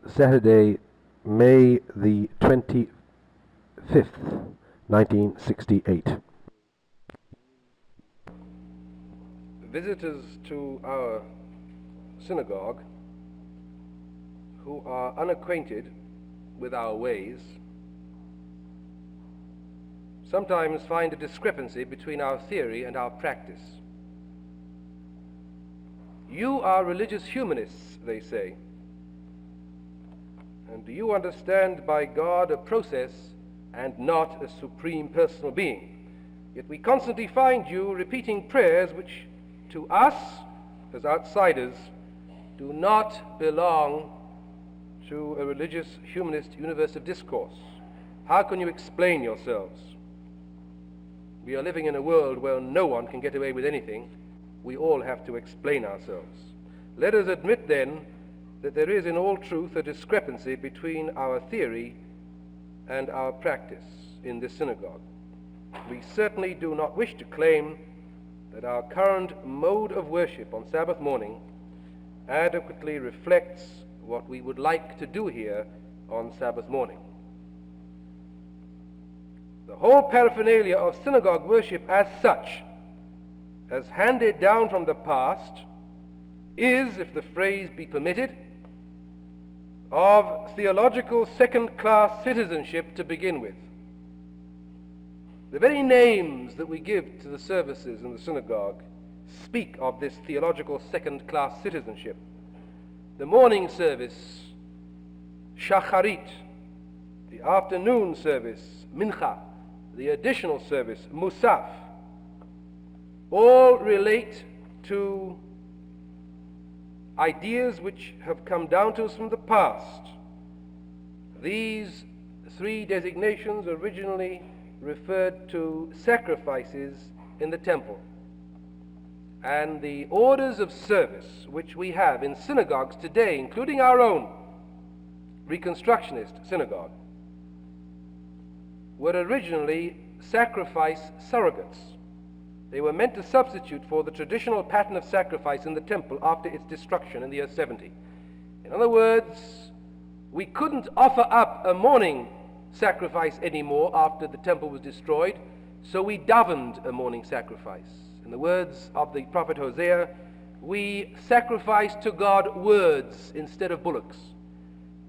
Saturday, May the 25th, 1968. Visitors to our synagogue who are unacquainted with our ways sometimes find a discrepancy between our theory and our practice. You are religious humanists, they say, and you understand by God a process and not a supreme personal being. Yet we constantly find you repeating prayers which to us, as outsiders, do not belong to a religious humanist universe of discourse. How can you explain yourselves? We are living in a world where no one can get away with anything. We all have to explain ourselves. Let us admit then that there is in all truth a discrepancy between our theory and our practice in this synagogue. We certainly do not wish to claim that our current mode of worship on Sabbath morning adequately reflects what we would like to do here on Sabbath morning. The whole paraphernalia of synagogue worship as such, as handed down from the past, is, if the phrase be permitted, of theological second-class citizenship to begin with. The very names that we give to the services in the synagogue speak of this theological second-class citizenship. The morning service, shacharit; the afternoon service, mincha; the additional service, musaf, all relate to ideas which have come down to us from the past. These three designations originally referred to sacrifices in the temple. And the orders of service which we have in synagogues today, including our own Reconstructionist synagogue, were originally sacrifice surrogates. They were meant to substitute for the traditional pattern of sacrifice in the temple after its destruction in the year 70. In other words, we couldn't offer up a morning sacrifice anymore after the temple was destroyed, so we davened a morning sacrifice. In the words of the prophet Hosea, we sacrificed to God words instead of bullocks.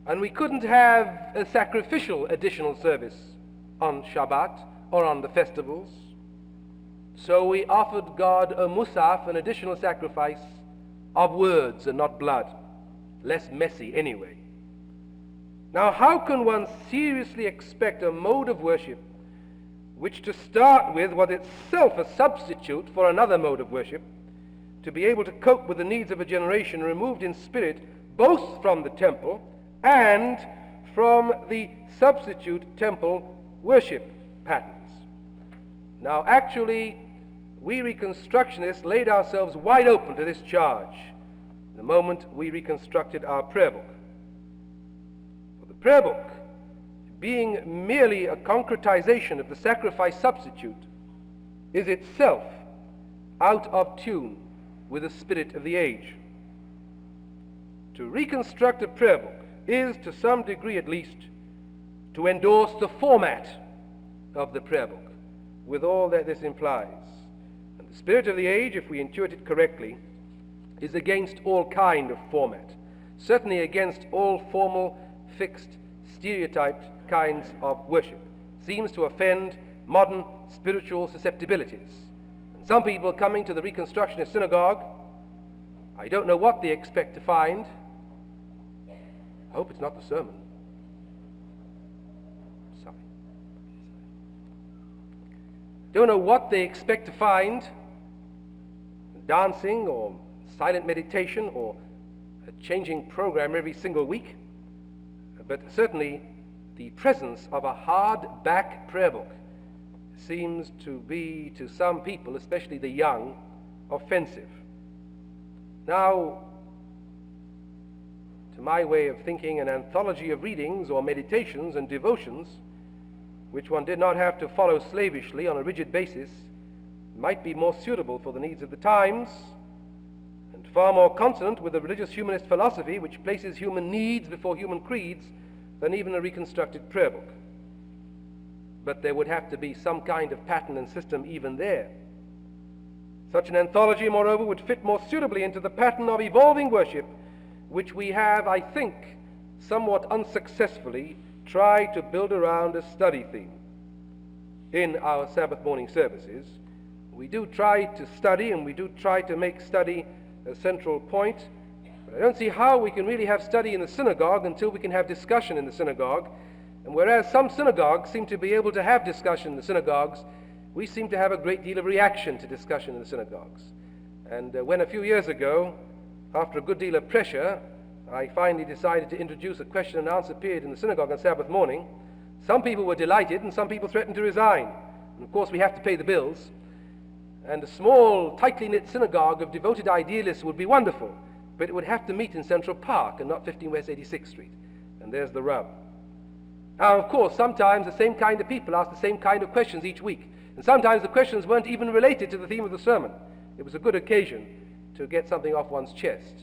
And we couldn't have a sacrificial additional service on Shabbat or on the festivals, so we offered God a musaf, an additional sacrifice of words and not blood, less messy anyway. Now, how can one seriously expect a mode of worship which to start with was itself a substitute for another mode of worship, to be able to cope with the needs of a generation removed in spirit both from the temple and from the substitute temple worship patterns? Now, actually, we Reconstructionists laid ourselves wide open to this charge the moment we reconstructed our prayer book. For the prayer book, being merely a concretization of the sacrifice substitute, is itself out of tune with the spirit of the age. To reconstruct a prayer book is, to some degree at least, to endorse the format of the prayer book, with all that this implies. And the spirit of the age, if we intuit it correctly, is against all kind of format, certainly against all formal, fixed, stereotyped kinds of worship. Seems to offend modern spiritual susceptibilities. And some people coming to the Reconstructionist synagogue, I don't know what they expect to find. I hope it's not the sermon. Sorry. Don't know what they expect to find: dancing or silent meditation or a changing program every single week. But certainly the presence of a hard-back prayer book seems to be, to some people, especially the young, offensive. Now, to my way of thinking, an anthology of readings or meditations and devotions, which one did not have to follow slavishly on a rigid basis, might be more suitable for the needs of the times and far more consonant with the religious humanist philosophy which places human needs before human creeds than even a reconstructed prayer book. But there would have to be some kind of pattern and system even there. Such an anthology, moreover, would fit more suitably into the pattern of evolving worship which we have, I think, somewhat unsuccessfully tried to build around a study theme. In our Sabbath morning services, we do try to study, and we do try to make study a central point, but I don't see how we can really have study in the synagogue until we can have discussion in the synagogue. And whereas some synagogues seem to be able to have discussion in the synagogues, we seem to have a great deal of reaction to discussion in the synagogues. And when a few years ago, after a good deal of pressure, I finally decided to introduce a question and answer period in the synagogue on Sabbath morning, some people were delighted and some people threatened to resign. And of course we have to pay the bills. And a small, tightly knit synagogue of devoted idealists would be wonderful, but it would have to meet in Central Park and not 15 West 86th Street. And there's the rub. Now, of course, sometimes the same kind of people ask the same kind of questions each week. And sometimes the questions weren't even related to the theme of the sermon. It was a good occasion to get something off one's chest.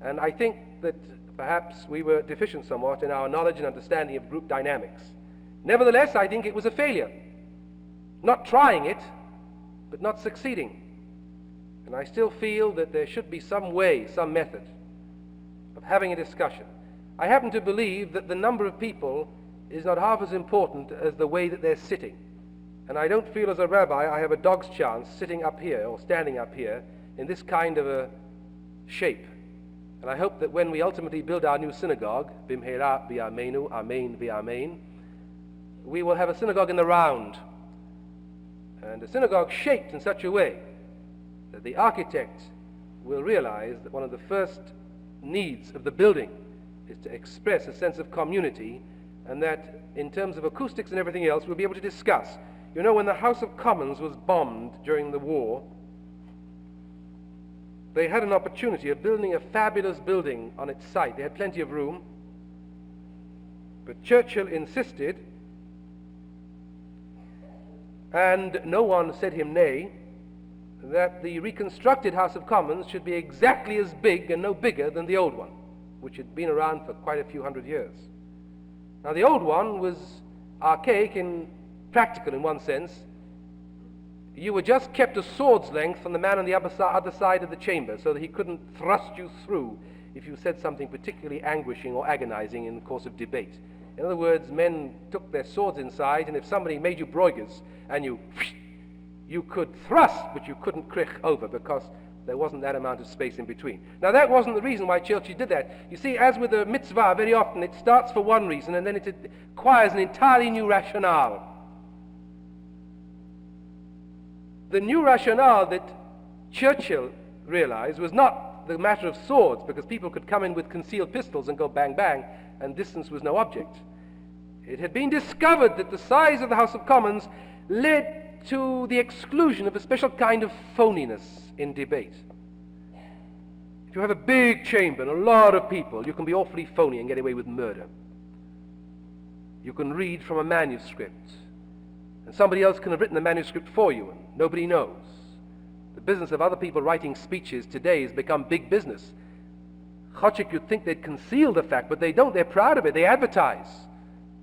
And I think that perhaps we were deficient somewhat in our knowledge and understanding of group dynamics. Nevertheless, I think it was a failure. Not trying it, but not succeeding. And I still feel that there should be some way, some method of having a discussion. I happen to believe that the number of people is not half as important as the way that they're sitting. And I don't feel as a rabbi I have a dog's chance sitting up here or standing up here in this kind of a shape. And I hope that when we ultimately build our new synagogue, Bimheira B'Yameinu, Amen V'Amen, we will have a synagogue in the round. And a synagogue shaped in such a way that the architect will realize that one of the first needs of the building is to express a sense of community, and that in terms of acoustics and everything else, we'll be able to discuss. You know, when the House of Commons was bombed during the war, they had an opportunity of building a fabulous building on its site. They had plenty of room, but Churchill insisted, and no one said him nay, that the reconstructed House of Commons should be exactly as big and no bigger than the old one, which had been around for quite a few hundred years. Now, the old one was archaic and practical in one sense. You were just kept a sword's length from the man on the other side of the chamber so that he couldn't thrust you through if you said something particularly anguishing or agonizing in the course of debate. In other words, men took their swords inside, and if somebody made you broigas and you could thrust, but you couldn't krich over because there wasn't that amount of space in between. Now, that wasn't the reason why Churchill did that. You see, as with a mitzvah, very often it starts for one reason and then it acquires an entirely new rationale. The new rationale that Churchill realized was not the matter of swords, because people could come in with concealed pistols and go bang bang, and distance was no object. It had been discovered that the size of the House of Commons led to the exclusion of a special kind of phoniness in debate. If you have a big chamber and a lot of people, you can be awfully phony and get away with murder. You can read from a manuscript, and somebody else can have written the manuscript for you, and nobody knows. The business of other people writing speeches today has become big business. Chotchik, you'd think they'd conceal the fact, but they don't. They're proud of it. They advertise.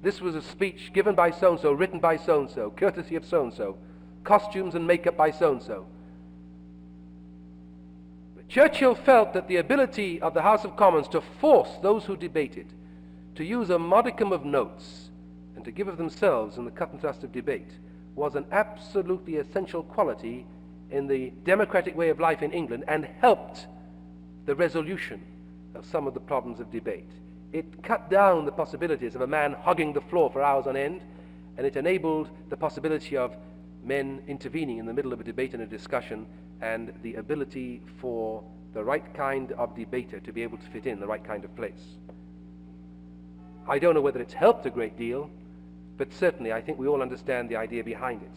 This was a speech given by so-and-so, written by so-and-so, courtesy of so-and-so, costumes and makeup by so-and-so. But Churchill felt that the ability of the House of Commons to force those who debated to use a modicum of notes and to give of themselves in the cut and thrust of debate was an absolutely essential quality in the democratic way of life in England, and helped the resolution of some of the problems of debate. It cut down the possibilities of a man hogging the floor for hours on end, and it enabled the possibility of men intervening in the middle of a debate and a discussion, and the ability for the right kind of debater to be able to fit in the right kind of place. I don't know whether it's helped a great deal, but certainly I think we all understand the idea behind it.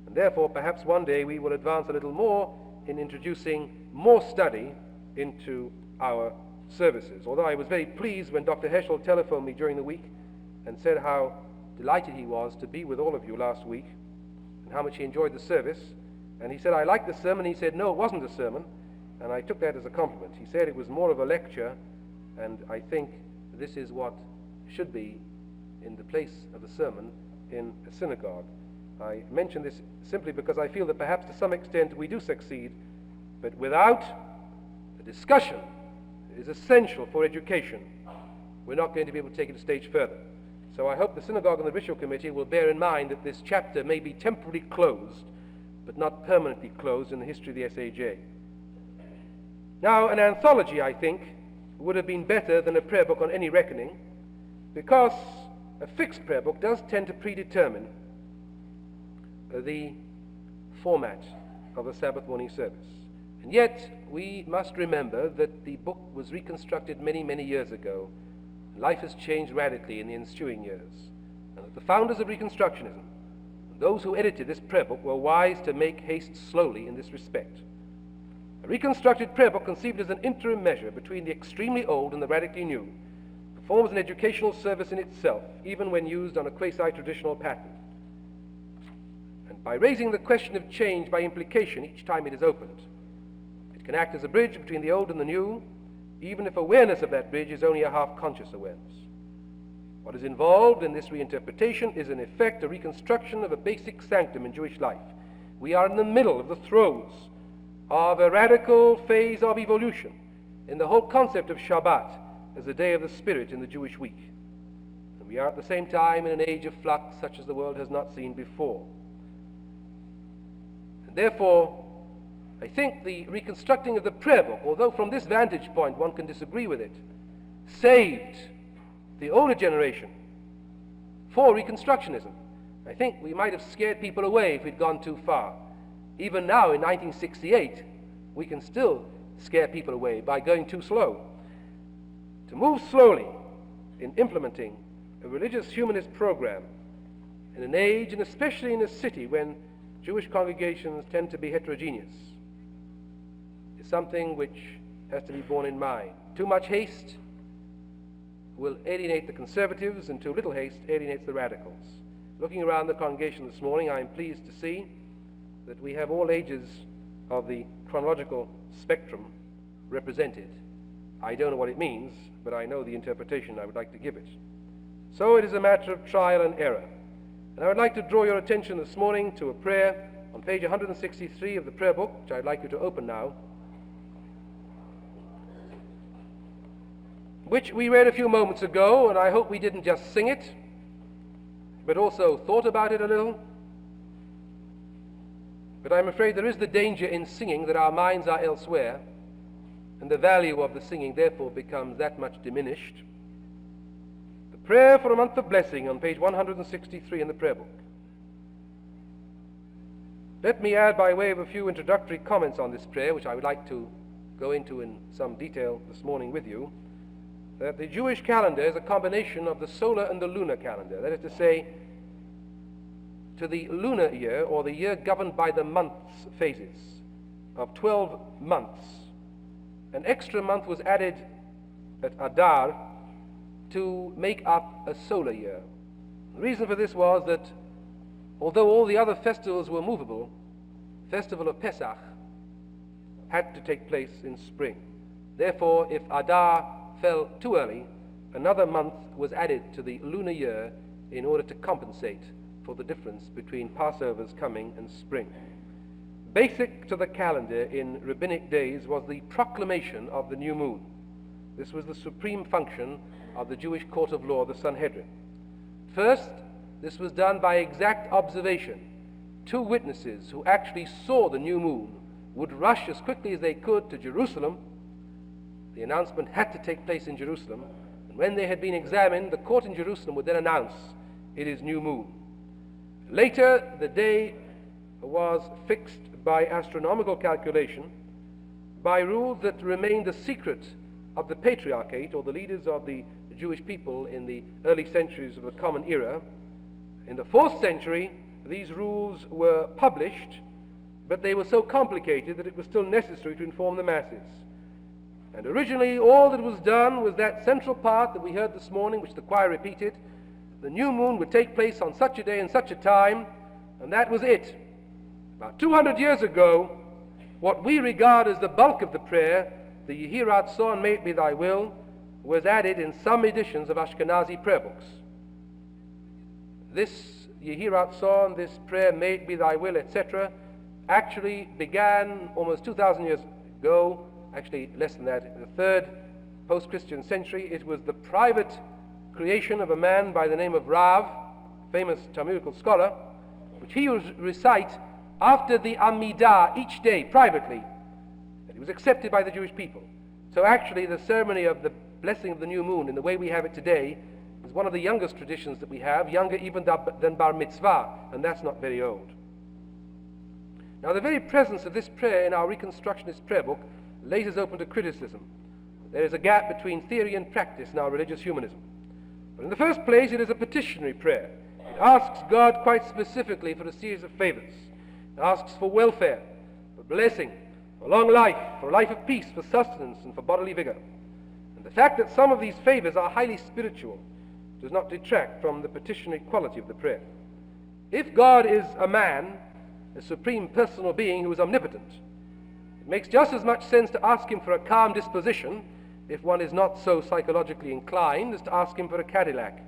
And therefore, perhaps one day we will advance a little more in introducing more study into our services. Although I was very pleased when Dr. Heschel telephoned me during the week and said how delighted he was to be with all of you last week and how much he enjoyed the service. And he said, I liked the sermon. He said, no, it wasn't a sermon. and I took that as a compliment. He said it was more of a lecture, and I think this is what should be in the place of a sermon in a synagogue. I mention this simply because I feel that perhaps to some extent we do succeed, but without the discussion that is essential for education, we're not going to be able to take it a stage further. So I hope the Synagogue and the Ritual Committee will bear in mind that this chapter may be temporarily closed, but not permanently closed in the history of the SAJ. Now, an anthology, I think, would have been better than a prayer book on any reckoning, because a fixed prayer book does tend to predetermine the format of the Sabbath morning service. And yet, we must remember that the book was reconstructed many, many years ago. Life has changed radically in the ensuing years. And that the founders of Reconstructionism, those who edited this prayer book, were wise to make haste slowly in this respect. A reconstructed prayer book conceived as an interim measure between the extremely old and the radically new performs an educational service in itself, even when used on a quasi-traditional pattern. And by raising the question of change by implication each time it is opened, it can act as a bridge between the old and the new, even if awareness of that bridge is only a half-conscious awareness. What is involved in this reinterpretation is, in effect, a reconstruction of a basic sanctum in Jewish life. We are in the middle of the throes of a radical phase of evolution in the whole concept of Shabbat as the day of the Spirit in the Jewish week. And we are at the same time in an age of flux such as the world has not seen before. And therefore, I think the reconstructing of the prayer book, although from this vantage point one can disagree with it, saved the older generation for Reconstructionism. I think we might have scared people away if we'd gone too far. Even now in 1968, we can still scare people away by going too slow. To move slowly in implementing a religious humanist program in an age, and especially in a city when Jewish congregations tend to be heterogeneous, is something which has to be borne in mind. Too much haste will alienate the conservatives, and too little haste alienates the radicals. Looking around the congregation this morning, I am pleased to see that we have all ages of the chronological spectrum represented. I don't know what it means, but I know the interpretation I would like to give it. So it is a matter of trial and error. And I would like to draw your attention this morning to a prayer on page 163 of the prayer book, which I'd like you to open now, which we read a few moments ago, and I hope we didn't just sing it, but also thought about it a little. But I'm afraid there is the danger in singing that our minds are elsewhere, and the value of the singing therefore becomes that much diminished. The prayer for a month of blessing on page 163 in the prayer book. Let me add, by way of a few introductory comments on this prayer, which I would like to go into in some detail this morning with you, that the Jewish calendar is a combination of the solar and the lunar calendar. That is to say, to the lunar year, or the year governed by the months phases of 12 months, an extra month was added at Adar to make up a solar year. The reason for this was that although all the other festivals were movable, the festival of Pesach had to take place in spring. Therefore, if Adar fell too early, another month was added to the lunar year in order to compensate for the difference between Passover's coming and spring. Basic to the calendar in rabbinic days was the proclamation of the new moon. This was the supreme function of the Jewish court of law, the Sanhedrin. First, this was done by exact observation. Two witnesses who actually saw the new moon would rush as quickly as they could to Jerusalem. The announcement had to take place in Jerusalem, and when they had been examined, the court in Jerusalem would then announce, "It is new moon." Later, the day was fixed by astronomical calculation, by rules that remained the secret of the patriarchate, or the leaders of the Jewish people in the early centuries of the Common Era. In the 4th century, these rules were published, but they were so complicated that it was still necessary to inform the masses. And originally, all that was done was that central part that we heard this morning, which the choir repeated. The new moon would take place on such a day and such a time, and that was it. About 200 years ago, What we regard as the bulk of the prayer, the Yehi Ratzon, may it be thy will, was added in some editions of Ashkenazi prayer books. This Yehi Ratzon, this prayer, may it be thy will, etc., actually began almost 2,000 years ago, actually less than that, in the third post-Christian century. It was the private creation of a man by the name of Rav, famous Talmudical scholar, which he would recite after the Amidah each day privately, and it was accepted by the Jewish people. So actually the ceremony of the blessing of the new moon in the way we have it today is one of the youngest traditions that we have, younger even than Bar Mitzvah, and that's not very old. Now the very presence of this prayer in our Reconstructionist prayer book lays us open to criticism. There is a gap between theory and practice in our religious humanism. But in the first place, it is a petitionary prayer. It asks God quite specifically for a series of favors. It asks for welfare, for blessing, for long life, for a life of peace, for sustenance, and for bodily vigor. And the fact that some of these favors are highly spiritual does not detract from the petitionary quality of the prayer. If God is a man, a supreme personal being who is omnipotent, it makes just as much sense to ask him for a calm disposition, if one is not so psychologically inclined, as to ask him for a Cadillac.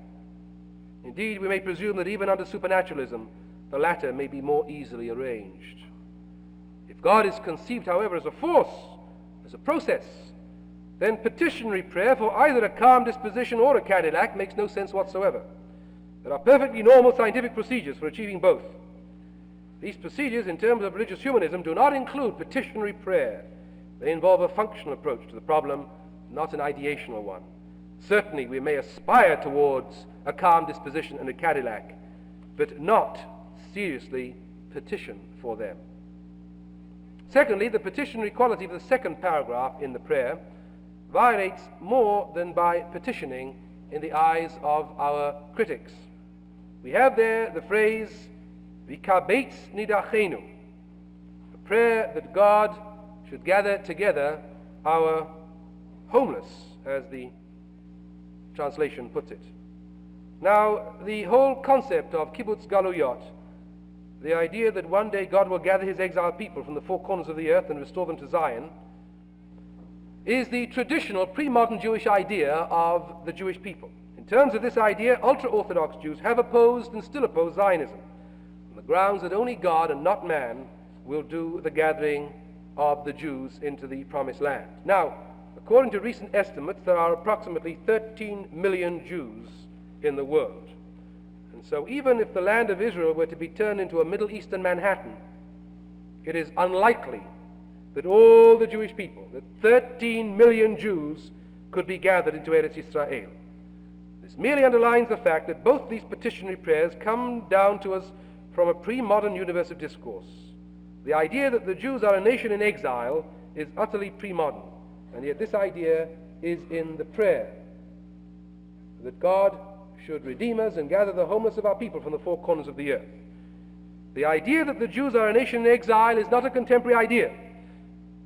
Indeed, we may presume that even under supernaturalism, the latter may be more easily arranged. If God is conceived, however, as a force, as a process, then petitionary prayer for either a calm disposition or a Cadillac makes no sense whatsoever. There are perfectly normal scientific procedures for achieving both. These procedures, in terms of religious humanism, do not include petitionary prayer. They involve a functional approach to the problem, not an ideational one. Certainly, we may aspire towards a calm disposition and a Cadillac, but not seriously petition for them. Secondly, the petitionary quality of the second paragraph in the prayer violates more than by petitioning in the eyes of our critics. We have there the phrase, V'kabeitz nidachenu, a prayer that God should gather together our homeless, as the translation puts it. Now, the whole concept of kibbutz galuyot, the idea that one day God will gather his exiled people from the four corners of the earth and restore them to Zion, is the traditional pre-modern Jewish idea of the Jewish people. In terms of this idea, ultra-Orthodox Jews have opposed and still oppose Zionism on the grounds that only God and not man will do the gathering of the Jews into the Promised Land. Now, according to recent estimates, there are approximately 13 million Jews in the world. And so even if the land of Israel were to be turned into a Middle Eastern Manhattan, it is unlikely that all the Jewish people, that 13 million Jews, could be gathered into Eretz Israel. This merely underlines the fact that both these petitionary prayers come down to us from a pre-modern universe of discourse. The idea that the Jews are a nation in exile is utterly pre-modern, and yet this idea is in the prayer, that God should redeem us and gather the homeless of our people from the four corners of the earth. The idea that the Jews are a nation in exile is not a contemporary idea.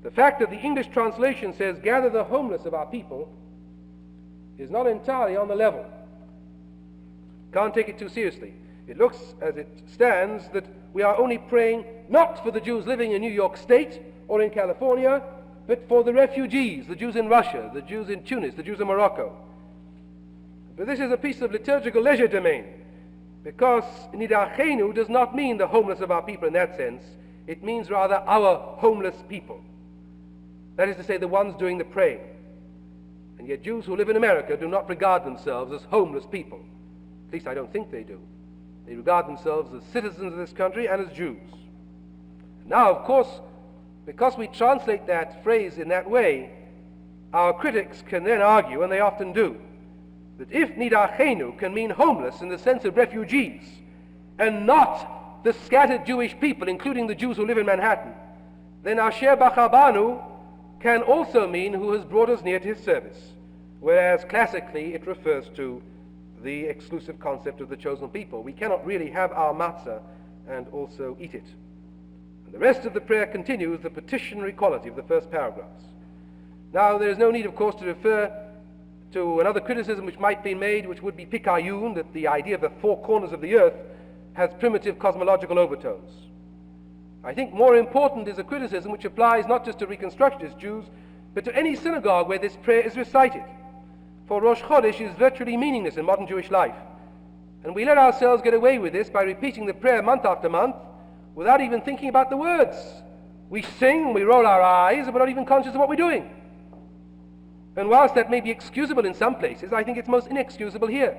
The fact that the English translation says, gather the homeless of our people, is not entirely on the level. Can't take it too seriously. It looks, as it stands, that we are only praying not for the Jews living in New York State or in California, but for the refugees, the Jews in Russia, the Jews in Tunis, the Jews in Morocco. But this is a piece of liturgical legerdemain, because nidachenu does not mean the homeless of our people in that sense. It means rather our homeless people. That is to say, the ones doing the praying. And yet Jews who live in America do not regard themselves as homeless people. At least I don't think they do. They regard themselves as citizens of this country and as Jews. Now, of course, because we translate that phrase in that way, our critics can then argue, and they often do, that if nidachenu can mean homeless in the sense of refugees, and not the scattered Jewish people, including the Jews who live in Manhattan, then asher bachabanu can also mean who has brought us near to his service, whereas classically it refers to the exclusive concept of the chosen people. We cannot really have our matzah and also eat it. And the rest of the prayer continues the petitionary quality of the first paragraphs. Now, there is no need, of course, to refer to another criticism which might be made, which would be pikayun, that the idea of the four corners of the earth has primitive cosmological overtones. I think more important is a criticism which applies not just to Reconstructionist Jews, but to any synagogue where this prayer is recited. For Rosh Chodesh is virtually meaningless in modern Jewish life. And we let ourselves get away with this by repeating the prayer month after month without even thinking about the words. We sing, we roll our eyes, and we're not even conscious of what we're doing. And whilst that may be excusable in some places, I think it's most inexcusable here.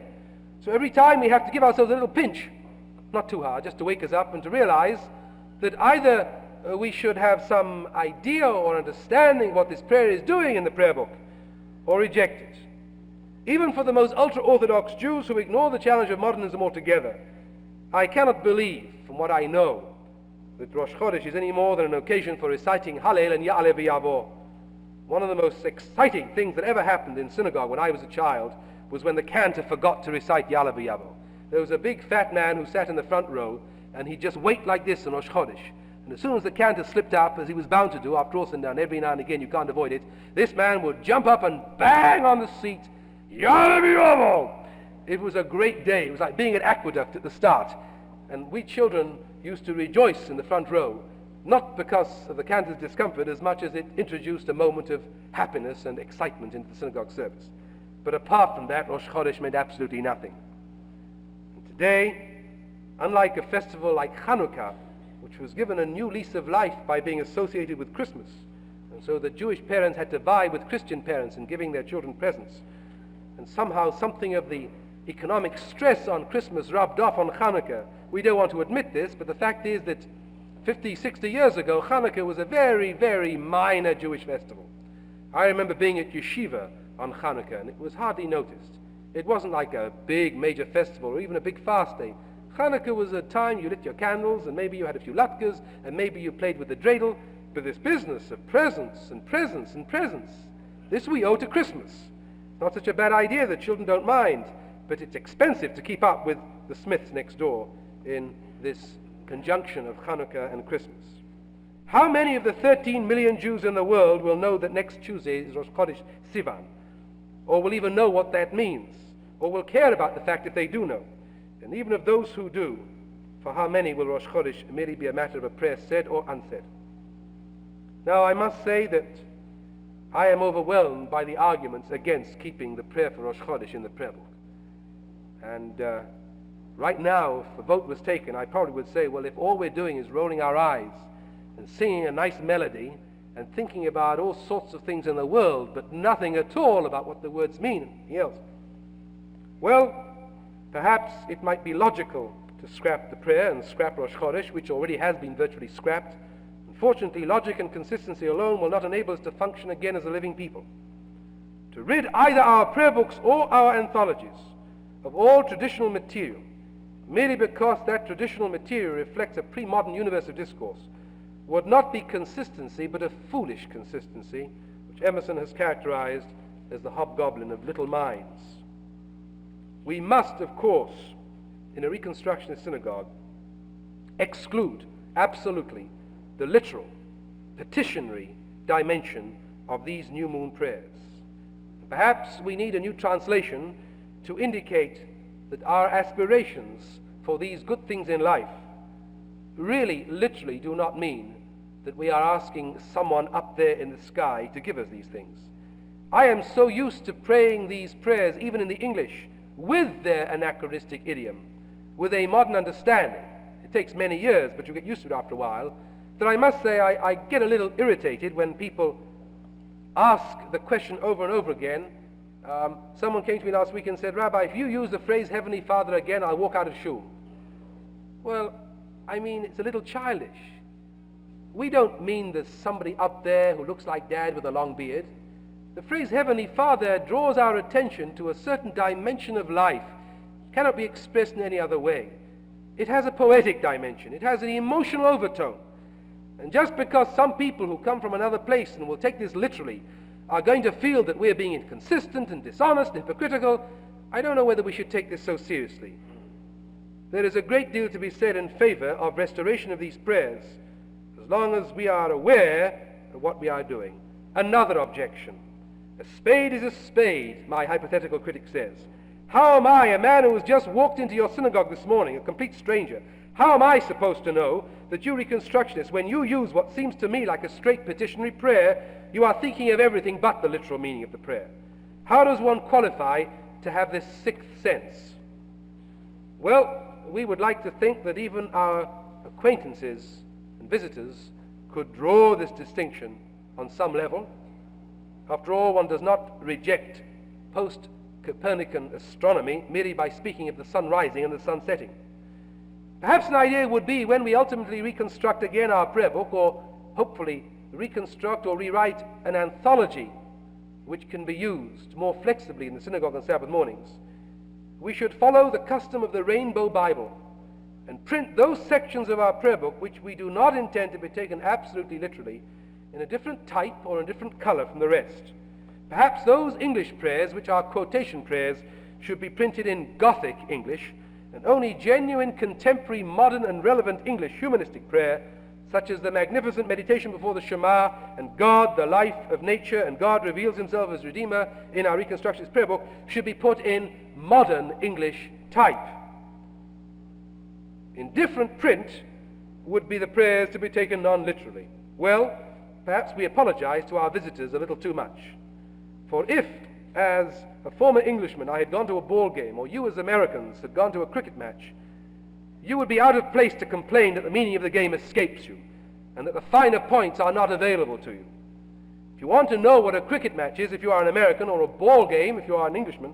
So every time we have to give ourselves a little pinch, not too hard, just to wake us up and to realize that either we should have some idea or understanding what this prayer is doing in the prayer book, or reject it. Even for the most ultra-Orthodox Jews who ignore the challenge of modernism altogether, I cannot believe, from what I know, that Rosh Chodesh is any more than an occasion for reciting Hallel and Ya'aleh v'Yavo. One of the most exciting things that ever happened in synagogue when I was a child was when the cantor forgot to recite Ya'aleh v'Yavo. There was a big fat man who sat in the front row, and he'd just wait like this on Rosh Chodesh. And as soon as the cantor slipped up, as he was bound to do, after all said and done, every now and again, you can't avoid it, this man would jump up and bang on the seat, Ya'aleh v'Yavo! It was a great day. It was like being at Aqueduct at the start. And we children used to rejoice in the front row, not because of the cantor's discomfort as much as it introduced a moment of happiness and excitement into the synagogue service. But apart from that, Rosh Chodesh meant absolutely nothing. And today, unlike a festival like Hanukkah, which was given a new lease of life by being associated with Christmas, and so the Jewish parents had to vie with Christian parents in giving their children presents, and somehow something of the economic stress on Christmas rubbed off on Hanukkah. We don't want to admit this, but the fact is that 50, 60 years ago, Hanukkah was a very, very minor Jewish festival. I remember being at yeshiva on Hanukkah, and it was hardly noticed. It wasn't like a big major festival or even a big fast day. Hanukkah was a time you lit your candles, and maybe you had a few latkes, and maybe you played with the dreidel, but this business of presents and presents and presents, this we owe to Christmas. Not such a bad idea that children don't mind, but it's expensive to keep up with the Smiths next door in this conjunction of Hanukkah and Christmas. How many of the 13 million Jews in the world will know that next Tuesday is Rosh Chodesh Sivan, or will even know what that means, or will care about the fact if they do know? And even of those who do, for how many will Rosh Chodesh merely be a matter of a prayer said or unsaid? Now, I must say that I am overwhelmed by the arguments against keeping the prayer for Rosh Chodesh in the prayer book. And right now, if a vote was taken, I probably would say, well, if all we're doing is rolling our eyes and singing a nice melody and thinking about all sorts of things in the world, but nothing at all about what the words mean and anything else, well, perhaps it might be logical to scrap the prayer and scrap Rosh Chodesh, which already has been virtually scrapped. Unfortunately, logic and consistency alone will not enable us to function again as a living people. To rid either our prayer books or our anthologies of all traditional material, merely because that traditional material reflects a pre-modern universe of discourse, would not be consistency, but a foolish consistency, which Emerson has characterized as the hobgoblin of little minds. We must, of course, in a Reconstructionist synagogue, exclude absolutely the literal, petitionary dimension of these new moon prayers. Perhaps we need a new translation to indicate that our aspirations for these good things in life really, literally do not mean that we are asking someone up there in the sky to give us these things. I am so used to praying these prayers, even in the English, with their anachronistic idiom, with a modern understanding. It takes many years, but you get used to it after a while, that I must say I get a little irritated when people ask the question over and over again. Someone came to me last week and said, Rabbi, if you use the phrase Heavenly Father again, I'll walk out of shul. Well, I mean, it's a little childish. We don't mean there's somebody up there who looks like Dad with a long beard. The phrase Heavenly Father draws our attention to a certain dimension of life. It cannot be expressed in any other way. It has a poetic dimension. It has an emotional overtone. And just because some people who come from another place and will take this literally are going to feel that we're being inconsistent and dishonest and hypocritical, I don't know whether we should take this so seriously. There is a great deal to be said in favor of restoration of these prayers, as long as we are aware of what we are doing. Another objection. A spade is a spade, my hypothetical critic says. How am I, a man who has just walked into your synagogue this morning, a complete stranger, How am I supposed to know that you Reconstructionists, when you use what seems to me like a straight petitionary prayer, you are thinking of everything but the literal meaning of the prayer? How does one qualify to have this sixth sense? Well, we would like to think that even our acquaintances and visitors could draw this distinction on some level. After all, one does not reject post-Copernican astronomy merely by speaking of the sun rising and the sun setting. Perhaps an idea would be, when we ultimately reconstruct again our prayer book, or hopefully reconstruct or rewrite an anthology which can be used more flexibly in the synagogue on Sabbath mornings, we should follow the custom of the Rainbow Bible and print those sections of our prayer book which we do not intend to be taken absolutely literally in a different type or a different color from the rest. Perhaps those English prayers, which are quotation prayers, should be printed in Gothic English, and only genuine, contemporary, modern, and relevant English humanistic prayer, such as the magnificent meditation before the Shema, and God, the life of nature, and God reveals himself as Redeemer in our Reconstructionist prayer book, should be put in modern English type. In different print would be the prayers to be taken non-literally. Well, perhaps we apologize to our visitors a little too much. For if, as a former Englishman, I had gone to a ball game, or you as Americans had gone to a cricket match, you would be out of place to complain that the meaning of the game escapes you, and that the finer points are not available to you. If you want to know what a cricket match is, if you are an American, or a ball game, if you are an Englishman,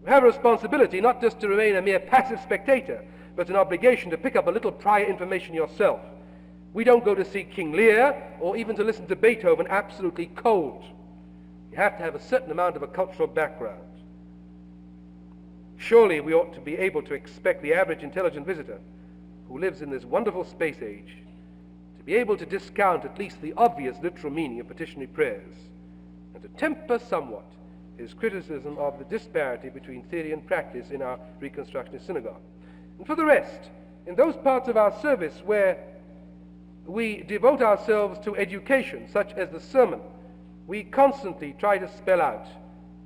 you have a responsibility not just to remain a mere passive spectator, but an obligation to pick up a little prior information yourself. We don't go to see King Lear, or even to listen to Beethoven absolutely cold. You have to have a certain amount of a cultural background. Surely we ought to be able to expect the average intelligent visitor who lives in this wonderful space age to be able to discount at least the obvious literal meaning of petitionary prayers, and to temper somewhat his criticism of the disparity between theory and practice in our Reconstructionist synagogue. And for the rest, in those parts of our service where we devote ourselves to education, such as the sermon, we constantly try to spell out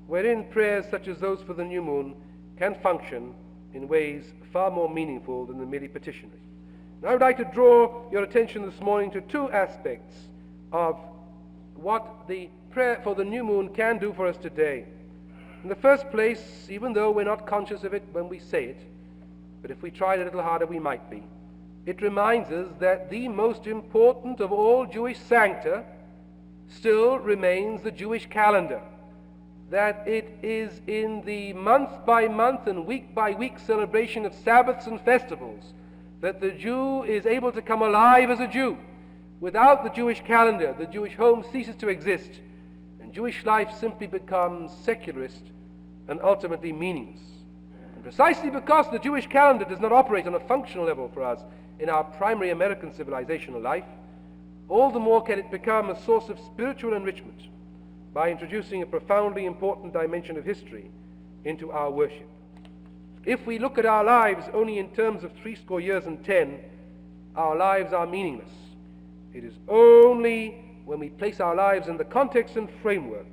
wherein prayers such as those for the new moon can function in ways far more meaningful than the merely petitionary. And I would like to draw your attention this morning to two aspects of what the prayer for the new moon can do for us today. In the first place, even though we're not conscious of it when we say it, but if we tried a little harder we might be, it reminds us that the most important of all Jewish sancta still remains the Jewish calendar, that it is in the month-by-month and week-by-week celebration of Sabbaths and festivals that the Jew is able to come alive as a Jew. Without the Jewish calendar, the Jewish home ceases to exist, and Jewish life simply becomes secularist and ultimately meaningless. And precisely because the Jewish calendar does not operate on a functional level for us in our primary American civilizational life, all the more can it become a source of spiritual enrichment by introducing a profoundly important dimension of history into our worship. If we look at our lives only in terms of 80 years and 10, our lives are meaningless. It is only when we place our lives in the context and framework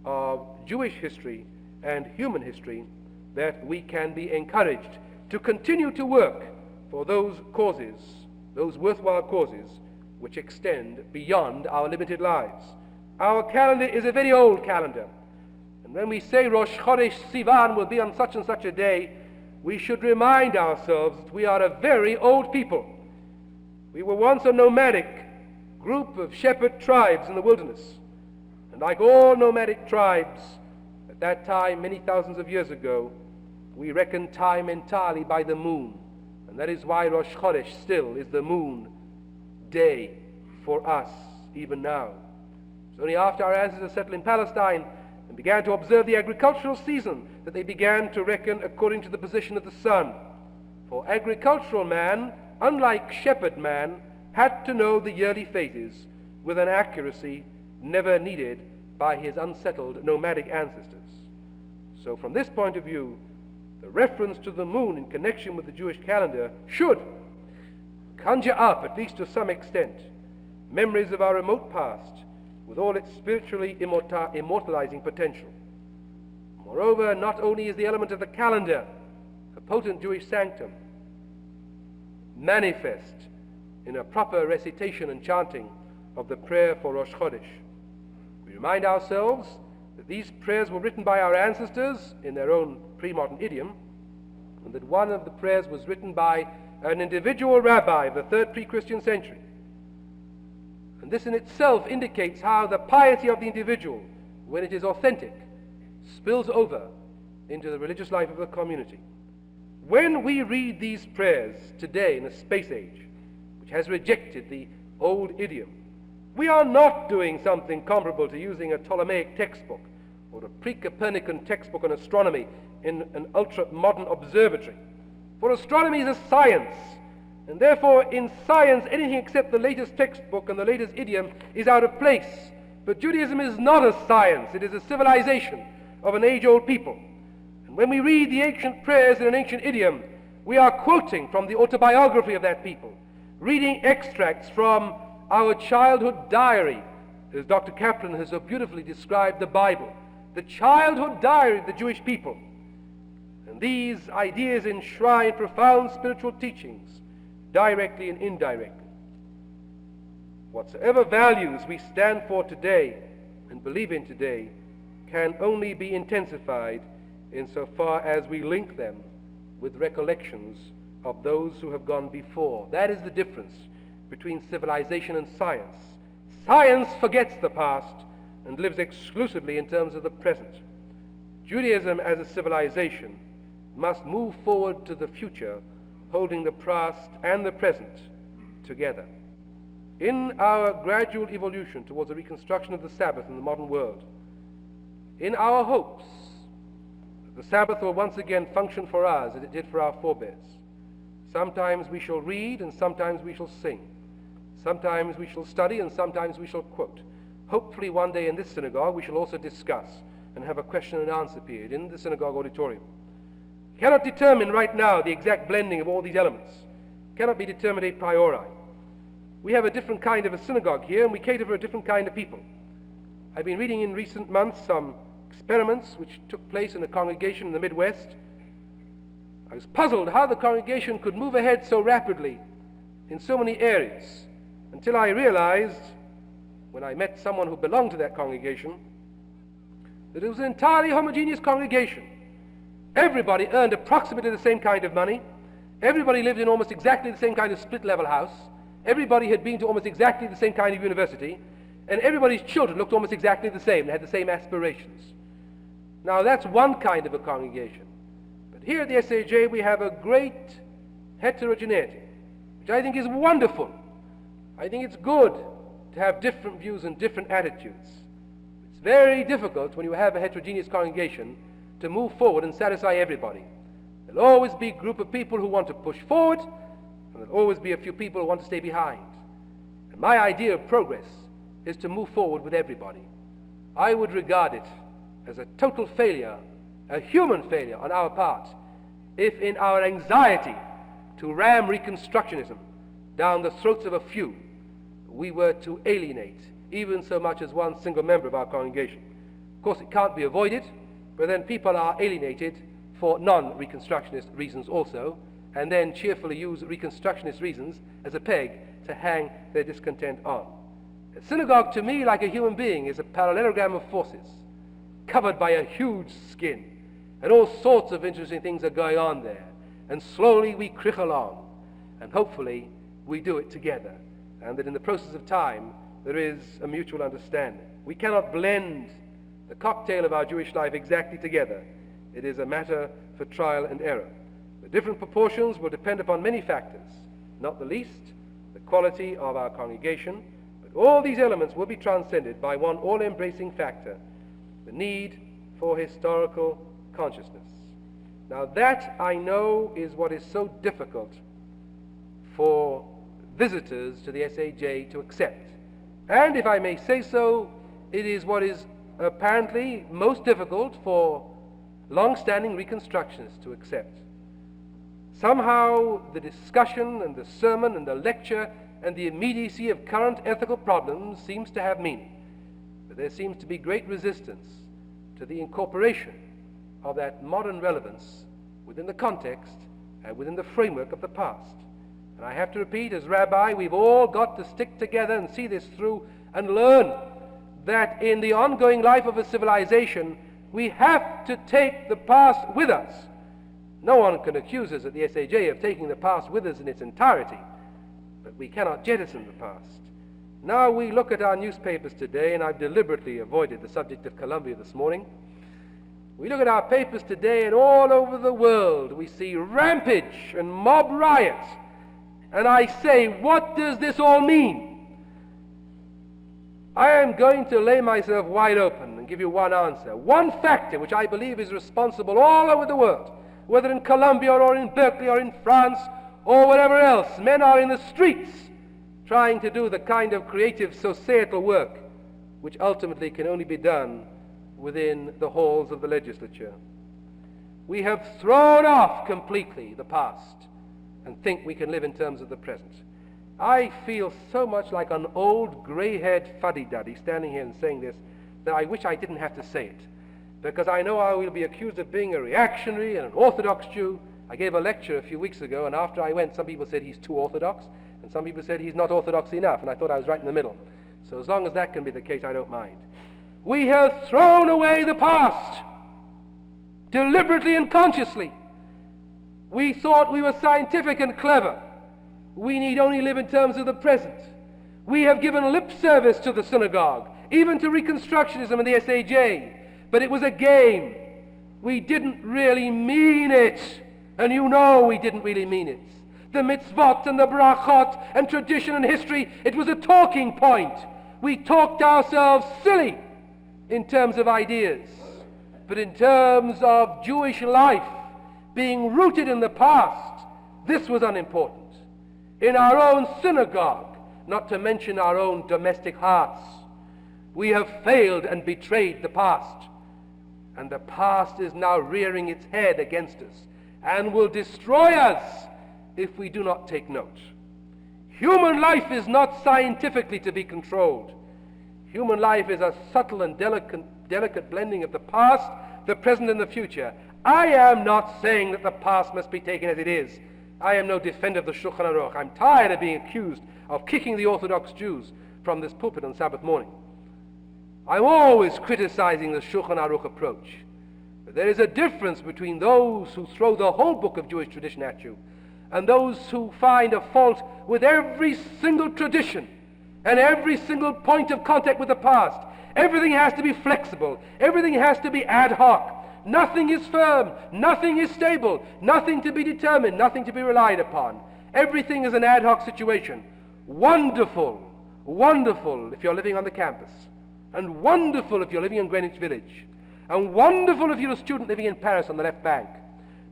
of Jewish history and human history that we can be encouraged to continue to work for those causes, those worthwhile causes, which extend beyond our limited lives. Our calendar is a very old calendar, and when we say Rosh Chodesh Sivan will be on such and such a day, we should remind ourselves that we are a very old people. We were once a nomadic group of shepherd tribes in the wilderness, and like all nomadic tribes at that time, many thousands of years ago, we reckoned time entirely by the moon, and that is why Rosh Chodesh still is the moon day for us even now. It's only after our ancestors settled in Palestine and began to observe the agricultural season that they began to reckon according to the position of the sun. For agricultural man, unlike shepherd man, had to know the yearly phases with an accuracy never needed by his unsettled nomadic ancestors. So from this point of view, the reference to the moon in connection with the Jewish calendar should conjure up, at least to some extent, memories of our remote past with all its spiritually immortalizing potential. Moreover, not only is the element of the calendar a potent Jewish sanctum, manifest in a proper recitation and chanting of the prayer for Rosh Chodesh. We remind ourselves that these prayers were written by our ancestors in their own pre-modern idiom, and that one of the prayers was written by an individual rabbi of the third pre-Christian century. And this in itself indicates how the piety of the individual, when it is authentic, spills over into the religious life of the community. When we read these prayers today in a space age which has rejected the old idiom, we are not doing something comparable to using a Ptolemaic textbook or a pre-Copernican textbook on astronomy in an ultra-modern observatory. For astronomy is a science, and therefore in science anything except the latest textbook and the latest idiom is out of place. But Judaism is not a science, it is a civilization of an age-old people. And when we read the ancient prayers in an ancient idiom, we are quoting from the autobiography of that people, reading extracts from our childhood diary, as Dr. Kaplan has so beautifully described the Bible, the childhood diary of the Jewish people. And these ideas enshrine profound spiritual teachings, directly and indirectly. Whatsoever values we stand for today and believe in today can only be intensified insofar as we link them with recollections of those who have gone before. That is the difference between civilization and science. Science forgets the past and lives exclusively in terms of the present. Judaism as a civilization must move forward to the future, holding the past and the present together. In our gradual evolution towards a reconstruction of the Sabbath in the modern world, in our hopes that the Sabbath will once again function for us as it did for our forebears, sometimes we shall read and sometimes we shall sing. Sometimes we shall study and sometimes we shall quote. Hopefully one day in this synagogue we shall also discuss and have a question and answer period in the synagogue auditorium. Cannot determine right now the exact blending of all these elements. Cannot be determined a priori. We have a different kind of a synagogue here and we cater for a different kind of people. I've been reading in recent months some experiments which took place in a congregation in the Midwest. I was puzzled how the congregation could move ahead so rapidly in so many areas, until I realized, when I met someone who belonged to that congregation, that it was an entirely homogeneous congregation. Everybody earned approximately the same kind of money. Everybody lived in almost exactly the same kind of split-level house. Everybody had been to almost exactly the same kind of university. And everybody's children looked almost exactly the same and had the same aspirations. Now that's one kind of a congregation. But here at the SAJ we have a great heterogeneity, which I think is wonderful. I think it's good to have different views and different attitudes. It's very difficult when you have a heterogeneous congregation to move forward and satisfy everybody. There'll always be a group of people who want to push forward, and there'll always be a few people who want to stay behind. And my idea of progress is to move forward with everybody. I would regard it as a total failure, a human failure on our part, if in our anxiety to ram Reconstructionism down the throats of a few, we were to alienate even so much as one single member of our congregation. Of course, it can't be avoided, but then people are alienated for non-Reconstructionist reasons also, and then cheerfully use Reconstructionist reasons as a peg to hang their discontent on. A synagogue, to me, like a human being, is a parallelogram of forces, covered by a huge skin, and all sorts of interesting things are going on there. And slowly we crick along, and hopefully we do it together, and that in the process of time there is a mutual understanding. We cannot blend the cocktail of our Jewish life exactly together. It is a matter for trial and error. The different proportions will depend upon many factors, not the least the quality of our congregation, but all these elements will be transcended by one all-embracing factor, the need for historical consciousness. Now that, I know, is what is so difficult for visitors to the SAJ to accept. And if I may say so, it is what is apparently most difficult for long-standing Reconstructionists to accept. Somehow the discussion and the sermon and the lecture and the immediacy of current ethical problems seems to have meaning. But there seems to be great resistance to the incorporation of that modern relevance within the context and within the framework of the past. And I have to repeat, as Rabbi, we've all got to stick together and see this through and learn that in the ongoing life of a civilization, we have to take the past with us. No one can accuse us at the SAJ of taking the past with us in its entirety, but we cannot jettison the past. Now we look at our newspapers today, and I've deliberately avoided the subject of Colombia this morning. We look at our papers today, and all over the world we see rampage and mob riots. And I say, what does this all mean? I am going to lay myself wide open and give you one answer. One factor which I believe is responsible all over the world, whether in Colombia or in Berkeley or in France or wherever else, men are in the streets trying to do the kind of creative societal work which ultimately can only be done within the halls of the legislature. We have thrown off completely the past and think we can live in terms of the present. I feel so much like an old gray-haired fuddy-duddy standing here and saying this that I wish I didn't have to say it, because I know I will be accused of being a reactionary and an orthodox Jew. I gave a lecture a few weeks ago, and after I went, some people said he's too orthodox, and some people said he's not orthodox enough, and I thought I was right in the middle. So as long as that can be the case, I don't mind. We have thrown away the past, deliberately and consciously. We thought we were scientific and clever. We need only live in terms of the present. We have given lip service to the synagogue, even to Reconstructionism and the SAJ, but it was a game. We didn't really mean it, and you know we didn't really mean it. The mitzvot and the brachot and tradition and history, it was a talking point. We talked ourselves silly in terms of ideas, but in terms of Jewish life being rooted in the past, this was unimportant. In our own synagogue, not to mention our own domestic hearts, we have failed and betrayed the past. And the past is now rearing its head against us and will destroy us if we do not take note. Human life is not scientifically to be controlled. Human life is a subtle and delicate blending of the past, the present, and the future. I am not saying that the past must be taken as it is. I am no defender of the Shulchan Aruch. I'm tired of being accused of kicking the Orthodox Jews from this pulpit on Sabbath morning. I'm always criticizing the Shulchan Aruch approach. But there is a difference between those who throw the whole book of Jewish tradition at you and those who find a fault with every single tradition and every single point of contact with the past. Everything has to be flexible. Everything has to be ad hoc. Nothing is firm, nothing is stable, nothing to be determined, nothing to be relied upon. Everything is an ad hoc situation. Wonderful, wonderful if you're living on the campus, and wonderful if you're living in Greenwich Village, and wonderful if you're a student living in Paris on the left bank.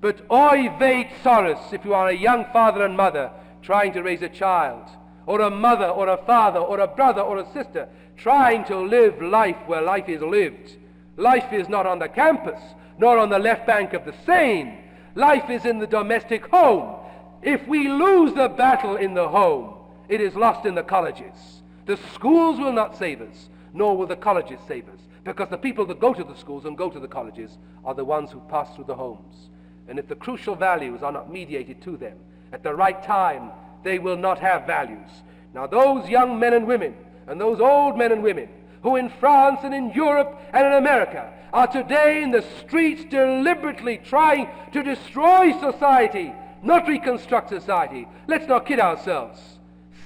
But oy vey tsaros if you are a young father and mother trying to raise a child, or a mother, or a father, or a brother, or a sister trying to live life where life is lived. Life is not on the campus, nor on the left bank of the Seine. Life is in the domestic home. If we lose the battle in the home, it is lost in the colleges. The schools will not save us, nor will the colleges save us, because the people that go to the schools and go to the colleges are the ones who pass through the homes. And if the crucial values are not mediated to them at the right time, they will not have values. Now those young men and women, and those old men and women, who in France and in Europe and in America are today in the streets deliberately trying to destroy society, not reconstruct society. Let's not kid ourselves.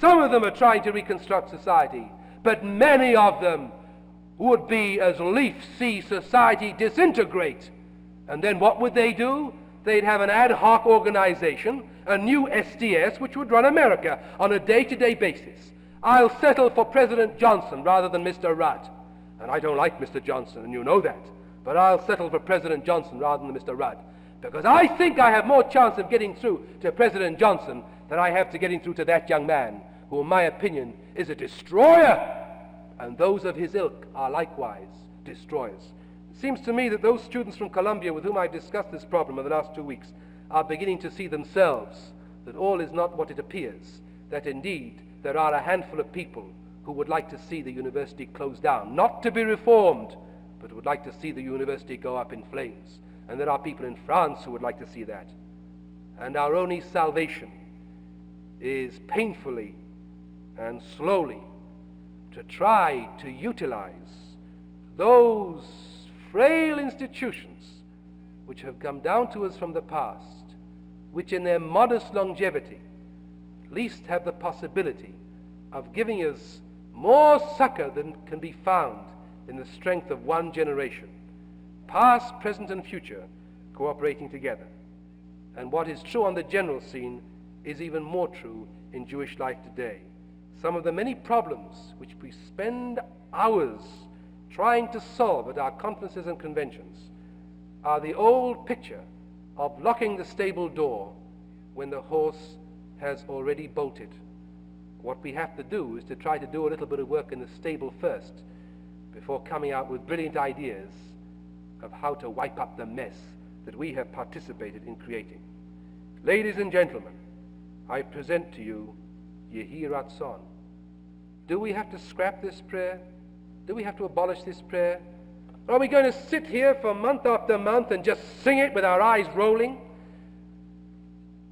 Some of them are trying to reconstruct society, but many of them would be as lief see society disintegrate. And then what would they do? They'd have an ad hoc organization, a new SDS, which would run America on a day-to-day basis. I'll settle for President Johnson rather than Mr. Rudd. And I don't like Mr. Johnson, and you know that. But I'll settle for President Johnson rather than Mr. Rudd. Because I think I have more chance of getting through to President Johnson than I have to getting through to that young man, who in my opinion is a destroyer. And those of his ilk are likewise destroyers. It seems to me that those students from Colombia with whom I've discussed this problem in the last 2 weeks are beginning to see themselves that all is not what it appears, that indeed there are a handful of people who would like to see the university closed down, not to be reformed, but would like to see the university go up in flames. And there are people in France who would like to see that. And our only salvation is painfully and slowly to try to utilize those frail institutions which have come down to us from the past, which in their modest longevity at least have the possibility of giving us more succor than can be found in the strength of one generation, past, present, and future cooperating together. And what is true on the general scene is even more true in Jewish life today. Some of the many problems which we spend hours trying to solve at our conferences and conventions are the old picture of locking the stable door when the horse has already bolted. What we have to do is to try to do a little bit of work in the stable first before coming out with brilliant ideas of how to wipe up the mess that we have participated in creating. Ladies and gentlemen, I present to you Yehi Ratzon. Do we have to scrap this prayer? Do we have to abolish this prayer? Are we going to sit here for month after month and just sing it with our eyes rolling?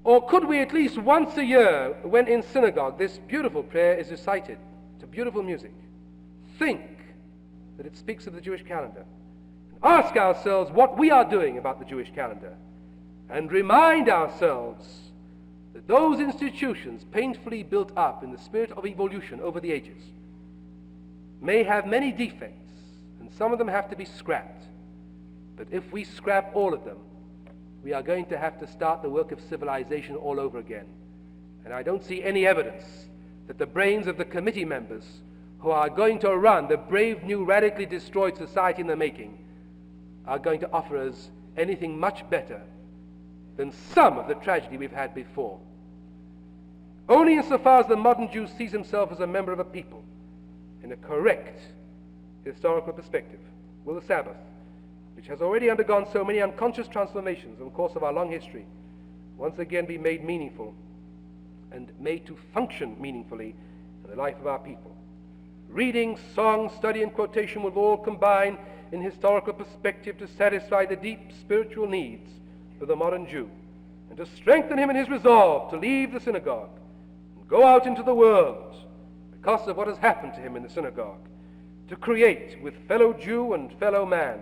Or could we at least once a year, when in synagogue this beautiful prayer is recited to beautiful music, think that it speaks of the Jewish calendar, and ask ourselves what we are doing about the Jewish calendar, and remind ourselves that those institutions painfully built up in the spirit of evolution over the ages may have many defects, and some of them have to be scrapped. But if we scrap all of them, we are going to have to start the work of civilization all over again. And I don't see any evidence that the brains of the committee members who are going to run the brave new radically destroyed society in the making are going to offer us anything much better than some of the tragedy we've had before. Only insofar as the modern Jew sees himself as a member of a people in a correct historical perspective will the Sabbath, which has already undergone so many unconscious transformations in the course of our long history, once again be made meaningful and made to function meaningfully in the life of our people. Reading, song, study, and quotation will all combine in historical perspective to satisfy the deep spiritual needs of the modern Jew, and to strengthen him in his resolve to leave the synagogue and go out into the world because of what has happened to him in the synagogue, to create with fellow Jew and fellow man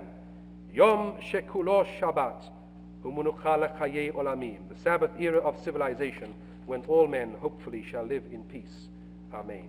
Yom Shekulo Shabbat Umunucha Lechaye Olamim, the Sabbath era of civilization when all men hopefully shall live in peace. Amen.